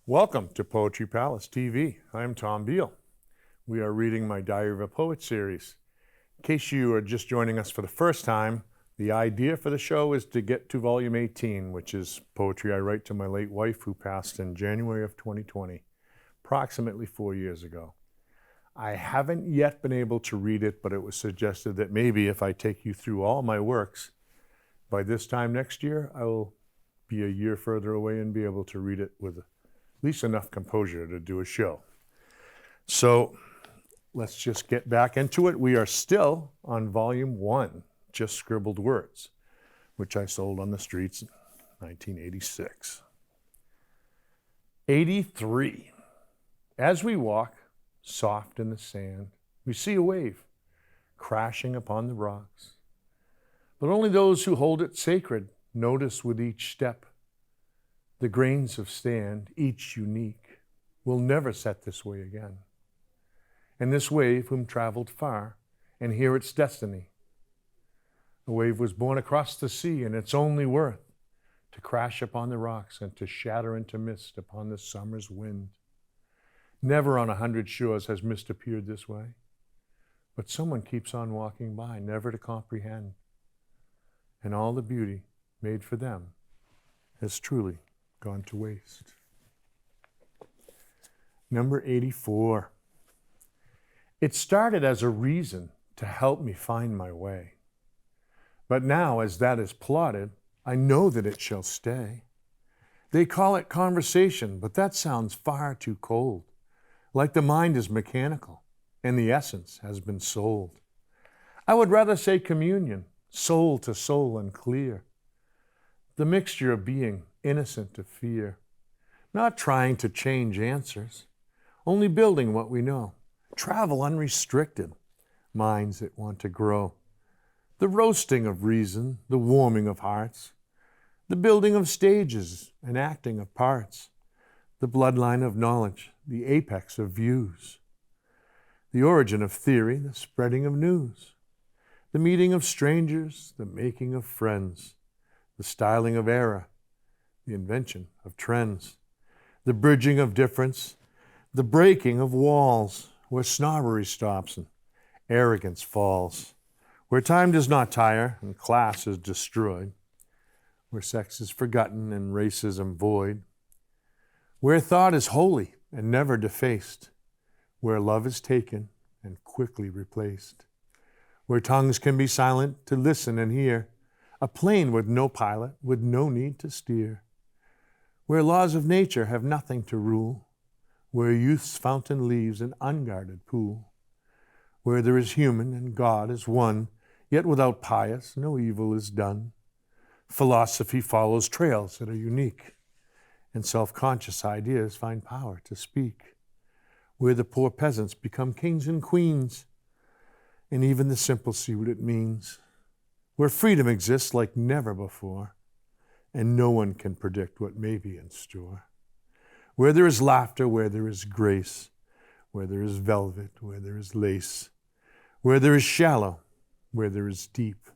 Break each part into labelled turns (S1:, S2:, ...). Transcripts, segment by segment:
S1: Welcome to Poetry Palace TV. I'm Tom Beal. We are reading my Diary of a Poet series. In case you are just joining us for the first time, the idea for the show is to get to volume 18, which is poetry I write to my late wife who passed in January of 2020, approximately 4 years ago. I haven't yet been able to read it, but it was suggested that maybe if I take you through all my works, by this time next year, I will be a year further away and be able to read it with at least enough composure to do a show. So let's just get back into it. We are still on volume 1, Just Scribbled Words, which I sold on the streets in 1986. 83. As we walk, soft in the sand, we see a wave crashing upon the rocks. But only those who hold it sacred notice with each step the grains of sand, each unique, will never set this way again. And this wave, whom traveled far, and here its destiny. The wave was born across the sea, and its only worth to crash upon the rocks and to shatter into mist upon the summer's wind. Never on 100 shores has mist appeared this way, but someone keeps on walking by, never to comprehend. And all the beauty made for them has truly gone to waste. Number 84. It started as a reason to help me find my way. But now, as that is plotted, I know that it shall stay. They call it conversation, but that sounds far too cold, like the mind is mechanical and the essence has been sold. I would rather say communion, soul to soul and clear. The mixture of being innocent of fear, not trying to change answers, only building what we know. Travel unrestricted, minds that want to grow. The roasting of reason, the warming of hearts, the building of stages and acting of parts, the bloodline of knowledge, the apex of views, the origin of theory, the spreading of news, the meeting of strangers, the making of friends, the styling of error, the invention of trends, the bridging of difference, the breaking of walls, where snobbery stops and arrogance falls, where time does not tire and class is destroyed, where sex is forgotten and racism void, where thought is holy and never defaced, where love is taken and quickly replaced, where tongues can be silent to listen and hear, a plane with no pilot, with no need to steer, where laws of nature have nothing to rule, where youth's fountain leaves an unguarded pool, where there is human and God is one, yet without pious no evil is done. Philosophy follows trails that are unique, and self-conscious ideas find power to speak, where the poor peasants become kings and queens, and even the simple see what it means, where freedom exists like never before, and no one can predict what may be in store. Where there is laughter, where there is grace, where there is velvet, where there is lace, where there is shallow, where there is deep,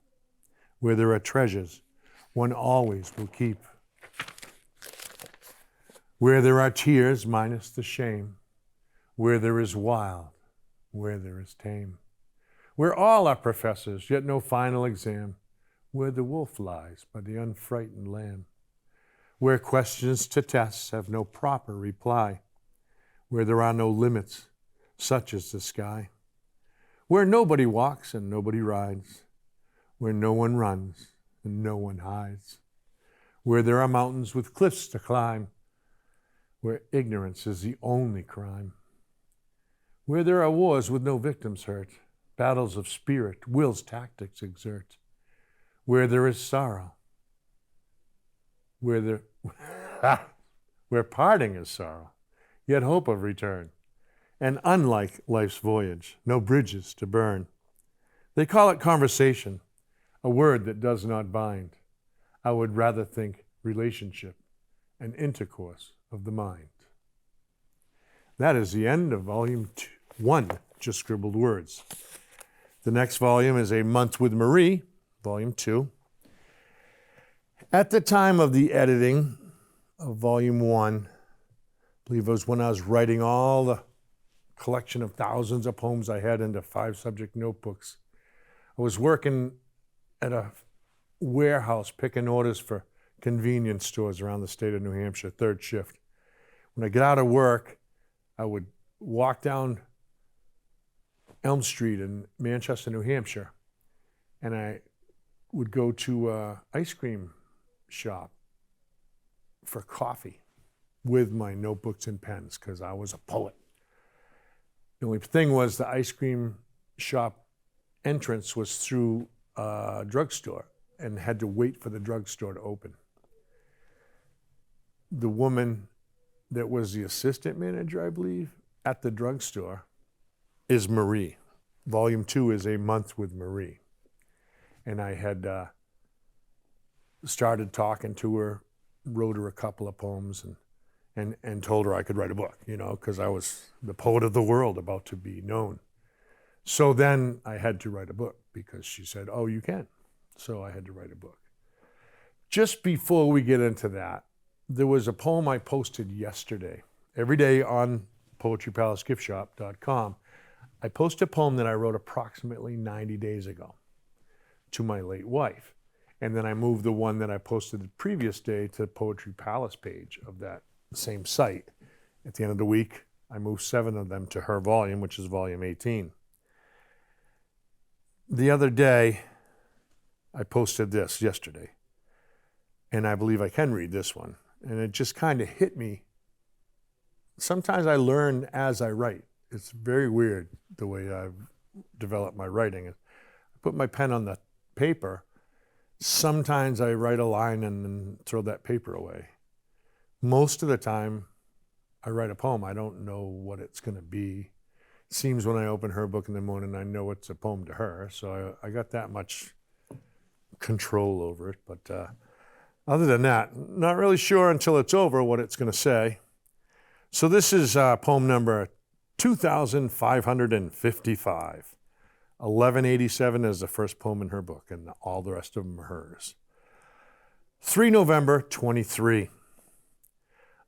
S1: where there are treasures one always will keep. Where there are tears minus the shame, where there is wild, where there is tame, where all are professors, yet no final exam, where the wolf lies by the unfrightened lamb, where questions to tests have no proper reply, where there are no limits, such as the sky, where nobody walks and nobody rides, where no one runs and no one hides, where there are mountains with cliffs to climb, where ignorance is the only crime, where there are wars with no victims hurt, battles of spirit, will's tactics exert, where there is sorrow, where parting is sorrow, yet hope of return, and unlike life's voyage, no bridges to burn. They call it conversation, a word that does not bind. I would rather think relationship and intercourse of the mind. That is the end of volume 1, Just Scribbled Words. The next volume is A Month with Marie, volume 2. At the time of the editing of volume 1, believe it was when I was writing all the collection of thousands of poems I had into 5 subject notebooks. I was working at a warehouse picking orders for convenience stores around the state of New Hampshire, 3rd shift. When I get out of work, I would walk down Elm Street in Manchester, New Hampshire, and I would go to an ice cream shop for coffee with my notebooks and pens because I was a poet. The only thing was the ice cream shop entrance was through a drugstore and had to wait for the drugstore to open. The woman that was the assistant manager, I believe, at the drugstore is Marie. Volume 2 is A Month with Marie. And I had started talking to her, wrote her a couple of poems, and told her I could write a book, because I was the poet of the world about to be known. So then I had to write a book because she said, oh, you can. So I had to write a book. Just before we get into that, there was a poem I posted yesterday. Every day on poetrypalacegiftshop.com, I post a poem that I wrote approximately 90 days ago to my late wife. And then I moved the one that I posted the previous day to the Poetry Palace page of that same site. At the end of the week, I moved 7 of them to her volume, which is volume 18. The other day, I posted this yesterday, and I believe I can read this one. And it just kind of hit me. Sometimes I learn as I write. It's very weird the way I've developed my writing. I put my pen on the paper. Sometimes I write a line and then throw that paper away. Most of the time, I write a poem. I don't know what it's going to be. It seems when I open her book in the morning, I know it's a poem to her. So I got that much control over it. But other than that, not really sure until it's over what it's going to say. So this is poem number 2,555. 1187 is the first poem in her book, and all the rest of them are hers. 3 November 23.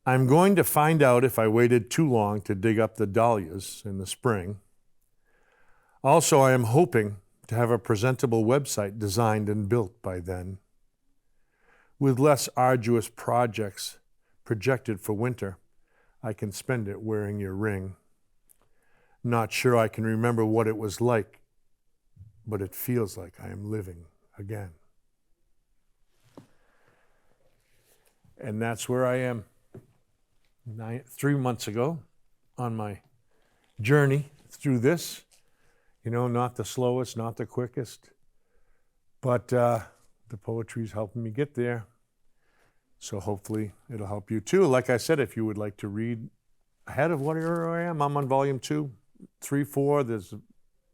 S1: I'm going to find out if I waited too long to dig up the dahlias in the spring. Also, I am hoping to have a presentable website designed and built by then. With less arduous projects projected for winter, I can spend it wearing your ring. Not sure I can remember what it was like, but it feels like I am living again. And that's where I am 3 months ago on my journey through this. Not the slowest, not the quickest, but the poetry's helping me get there. So hopefully it'll help you too. Like I said, if you would like to read ahead of whatever I am, I'm on volume 2, 3, 4. There's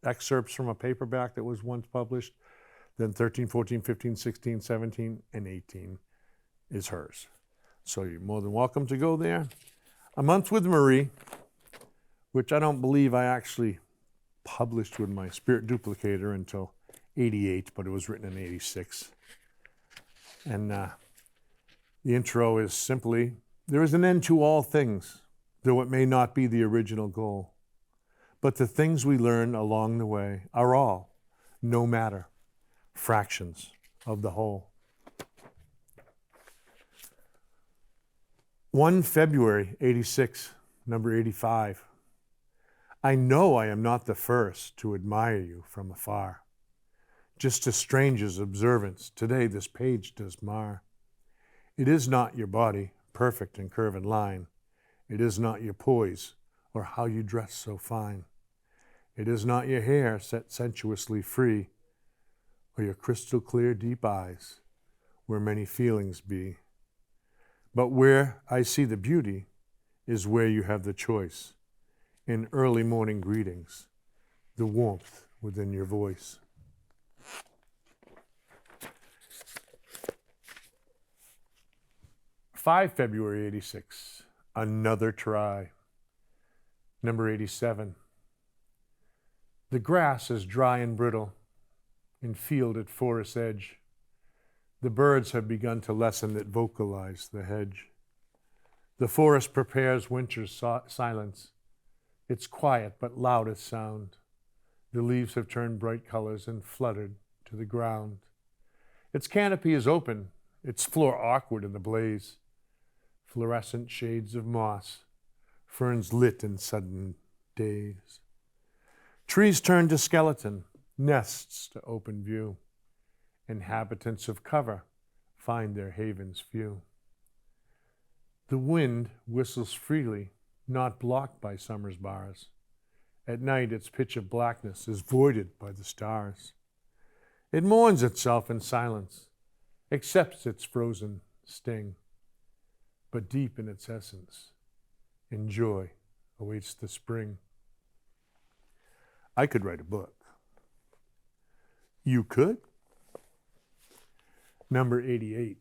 S1: excerpts from a paperback that was once published. Then 13, 14, 15, 16, 17, and 18 is hers. So you're more than welcome to go there. A Month with Marie, which I don't believe I actually published with my Spirit Duplicator until 88, but it was written in 86. And the intro is simply, there is an end to all things, though it may not be the original goal. But the things we learn along the way are all, no matter, fractions of the whole. 1 February 86, number 85. I know I am not the first to admire you from afar. Just a stranger's observance, today this page does mar. It is not your body, perfect in curve and line. It is not your poise, or how you dress so fine. It is not your hair set sensuously free, or your crystal clear deep eyes, where many feelings be. But where I see the beauty is where you have the choice. In early morning greetings, the warmth within your voice. 5 February 86, another try. Number 87. The grass is dry and brittle in field at forest edge. The birds have begun to lessen that vocalize the hedge. The forest prepares winter's silence, its quiet but loudest sound. The leaves have turned bright colors and fluttered to the ground. Its canopy is open, its floor awkward in the blaze. Fluorescent shades of moss, ferns lit in sudden daze. Trees turn to skeleton, nests to open view. Inhabitants of cover find their havens few. The wind whistles freely, not blocked by summer's bars. At night its pitch of blackness is voided by the stars. It mourns itself in silence, accepts its frozen sting. But deep in its essence, in joy, awaits the spring. I could write a book. You could? Number 88.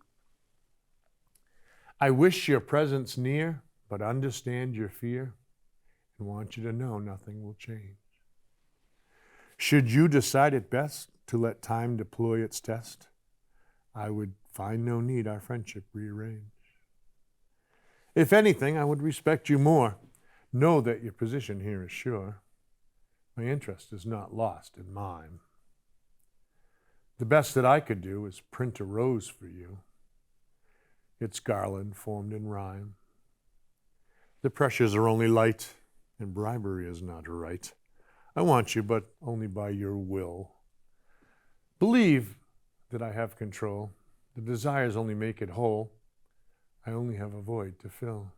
S1: I wish your presence near, but understand your fear, and want you to know nothing will change. Should you decide it best to let time deploy its test, I would find no need our friendship rearrange. If anything, I would respect you more. Know that your position here is sure. My interest is not lost in mine. The best that I could do is print a rose for you, its garland formed in rhyme. The pressures are only light, and bribery is not right. I want you, but only by your will. Believe that I have control. The desires only make it whole. I only have a void to fill.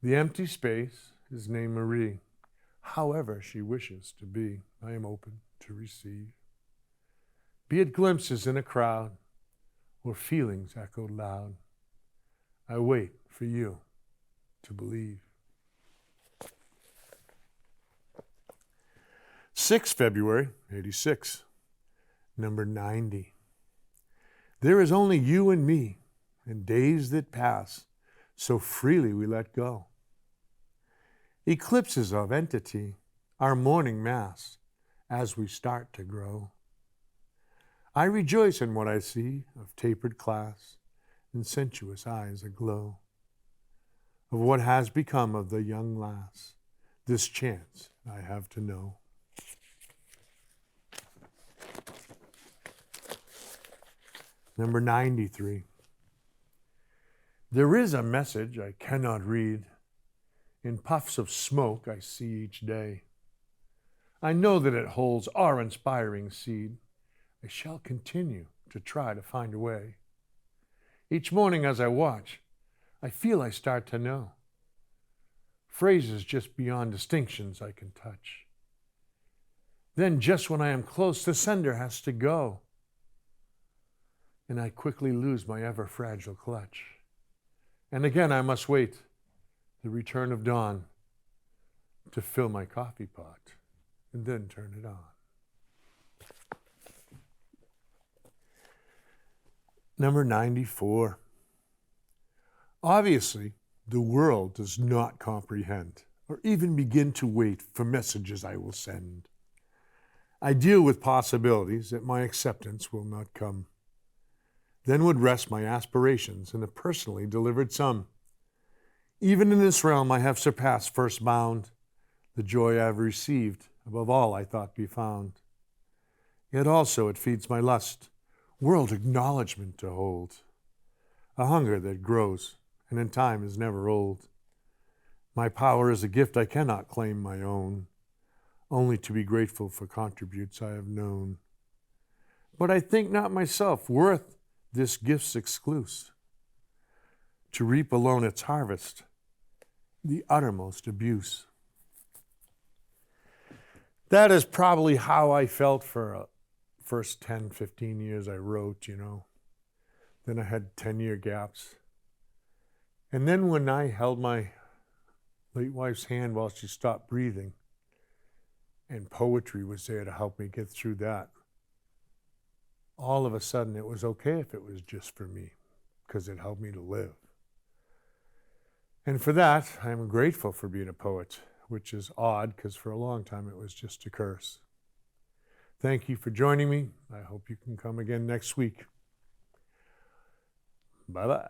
S1: The empty space is named Marie. However she wishes to be, I am open to receive. Be it glimpses in a crowd or feelings echoed loud, I wait for you to believe. 6 February, 86, number 90. There is only you and me, and days that pass, so freely we let go. Eclipses of entity, our morning mass, as we start to grow. I rejoice in what I see of tapered class and sensuous eyes aglow, of what has become of the young lass, this chance I have to know. Number 93. There is a message I cannot read. In puffs of smoke I see each day. I know that it holds awe-inspiring seed. I shall continue to try to find a way. Each morning as I watch, I feel I start to know. Phrases just beyond distinctions I can touch. Then just when I am close, the sender has to go. And I quickly lose my ever-fragile clutch. And again I must wait the return of dawn to fill my coffee pot and then turn it on. Number 94. Obviously, the world does not comprehend or even begin to wait for messages I will send. I deal with possibilities that my acceptance will not come. Then would rest my aspirations in a personally delivered sum. Even in this realm I have surpassed first bound, the joy I've received above all I thought be found. Yet also it feeds my lust, world acknowledgement to hold, a hunger that grows and in time is never old. My power is a gift I cannot claim my own, only to be grateful for contributes I have known. But I think not myself worth this gift's excluse, to reap alone its harvest, the uttermost abuse. That is probably how I felt for first 10, 15 years I wrote, Then I had 10-year gaps. And then when I held my late wife's hand while she stopped breathing, and poetry was there to help me get through that, all of a sudden it was okay if it was just for me, because it helped me to live. And for that, I'm grateful for being a poet, which is odd, because for a long time it was just a curse. Thank you for joining me. I hope you can come again next week. Bye-bye.